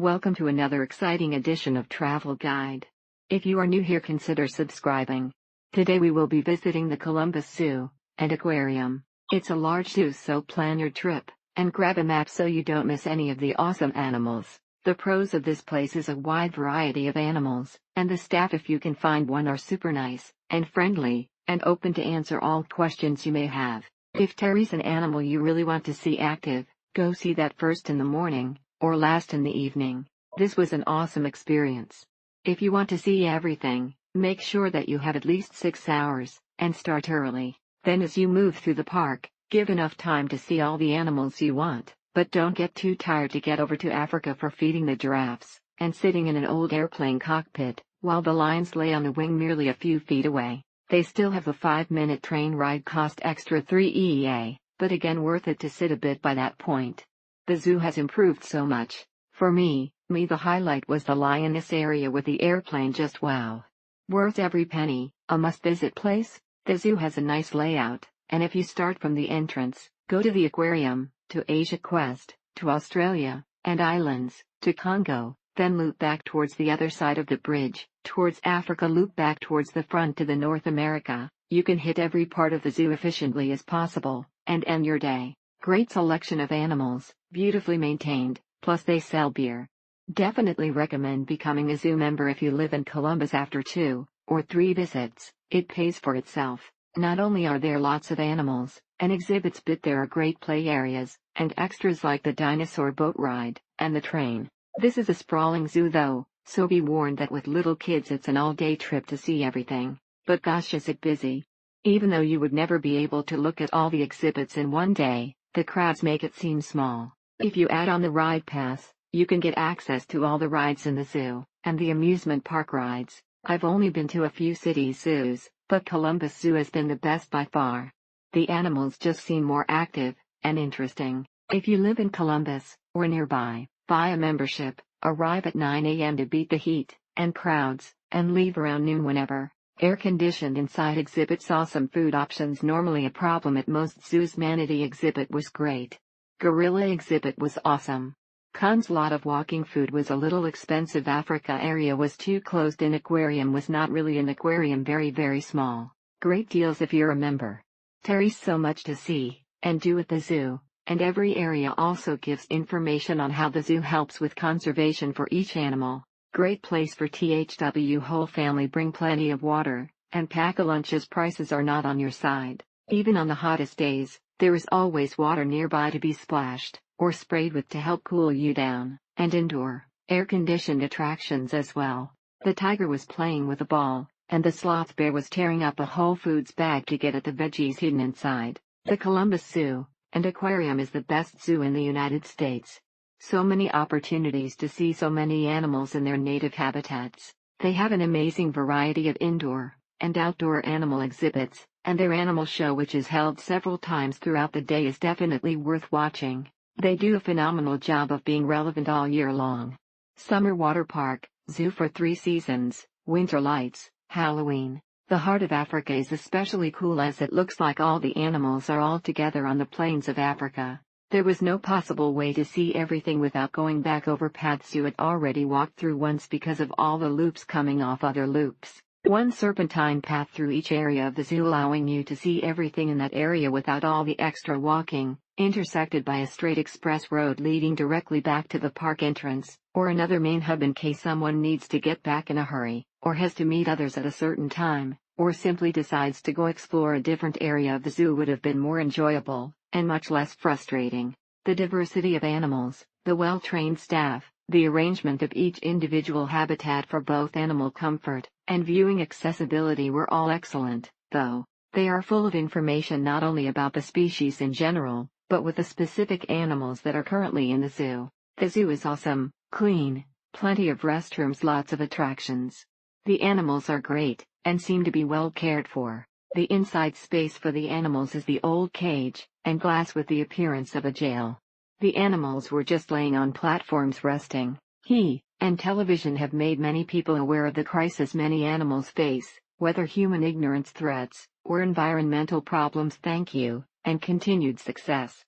Welcome to another exciting edition of Travel Guide. If you are new here, consider subscribing. Today we will be visiting the Columbus Zoo and Aquarium. It's a large zoo, so plan your trip and grab a map so you don't miss any of the awesome animals. The pros of this place is a wide variety of animals, and the staff, if you can find one, are super nice and friendly and open to answer all questions you may have. If Terry's an animal you really want to see active, go see that first in the morning or last in the evening. This was an awesome experience. If you want to see everything, make sure that you have at least 6 hours, and start early. Then as you move through the park, give enough time to see all the animals you want, but don't get too tired to get over to Africa for feeding the giraffes, and sitting in an old airplane cockpit, while the lions lay on the wing merely a few feet away. They still have a 5-minute train ride, cost extra 3 EEA, but again worth it to sit a bit by that point. The zoo has improved so much. For me, the highlight was the lioness area with the airplane. Just wow. Worth every penny, a must-visit place. The zoo has a nice layout, and if you start from the entrance, go to the aquarium, to Asia Quest, to Australia and islands, to Congo, then loop back towards the other side of the bridge, towards Africa, loop back towards the front to the North America. You can hit every part of the zoo efficiently as possible, and end your day. Great selection of animals, beautifully maintained, plus they sell beer. Definitely recommend becoming a zoo member if you live in Columbus. After 2 or 3 visits, it pays for itself. Not only are there lots of animals and exhibits, but there are great play areas and extras like the dinosaur boat ride and the train. This is a sprawling zoo though, so be warned that with little kids it's an all-day trip to see everything. But gosh, is it busy. Even though you would never be able to look at all the exhibits in one day, the crowds make it seem small. If you add on the ride pass, you can get access to all the rides in the zoo, and the amusement park rides. I've only been to a few city zoos, but Columbus Zoo has been the best by far. The animals just seem more active and interesting. If you live in Columbus or nearby, buy a membership, arrive at 9 a.m. to beat the heat and crowds, and leave around noon whenever. Air-conditioned inside exhibits, awesome food options, normally a problem at most zoos. Manatee exhibit was great. Gorilla exhibit was awesome. Cons: lot of walking. Food was a little expensive. Africa area was too closed in. Aquarium was not really an aquarium, very small. Great deals if you're a member. Terry's so much to see and do at the zoo, and every area also gives information on how the zoo helps with conservation for each animal. Great place for THW whole family. Bring plenty of water, and pack a lunch as prices are not on your side. Even on the hottest days, there is always water nearby to be splashed or sprayed with to help cool you down, and indoor, air-conditioned attractions as well. The tiger was playing with a ball, and the sloth bear was tearing up a Whole Foods bag to get at the veggies hidden inside. The Columbus Zoo and Aquarium is the best zoo in the United States. So many opportunities to see so many animals in their native habitats. They have an amazing variety of indoor and outdoor animal exhibits, and their animal show, which is held several times throughout the day, is definitely worth watching. They do a phenomenal job of being relevant all year long. Summer water park, zoo for 3 seasons, winter lights, Halloween. The heart of Africa is especially cool as it looks like all the animals are all together on the plains of Africa. There was no possible way to see everything without going back over paths you had already walked through once because of all the loops coming off other loops. One serpentine path through each area of the zoo, allowing you to see everything in that area without all the extra walking, intersected by a straight express road leading directly back to the park entrance, or another main hub in case someone needs to get back in a hurry, or has to meet others at a certain time, or simply decides to go explore a different area of the zoo. Would have been more enjoyable and much less frustrating. The diversity of animals, the well-trained staff, the arrangement of each individual habitat for both animal comfort and viewing accessibility were all excellent, though. They are full of information not only about the species in general, but with the specific animals that are currently in the zoo. The zoo is awesome, clean, plenty of restrooms, lots of attractions. The animals are great, and seem to be well cared for. The inside space for the animals is the old cage, and glass with the appearance of a jail. The animals were just laying on platforms resting. Heat and television have made many people aware of the crisis many animals face, whether human ignorance, threats, or environmental problems. Thank you, and continued success.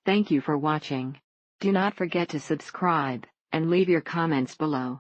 Thank you for watching. Do not forget to subscribe. and leave your comments below.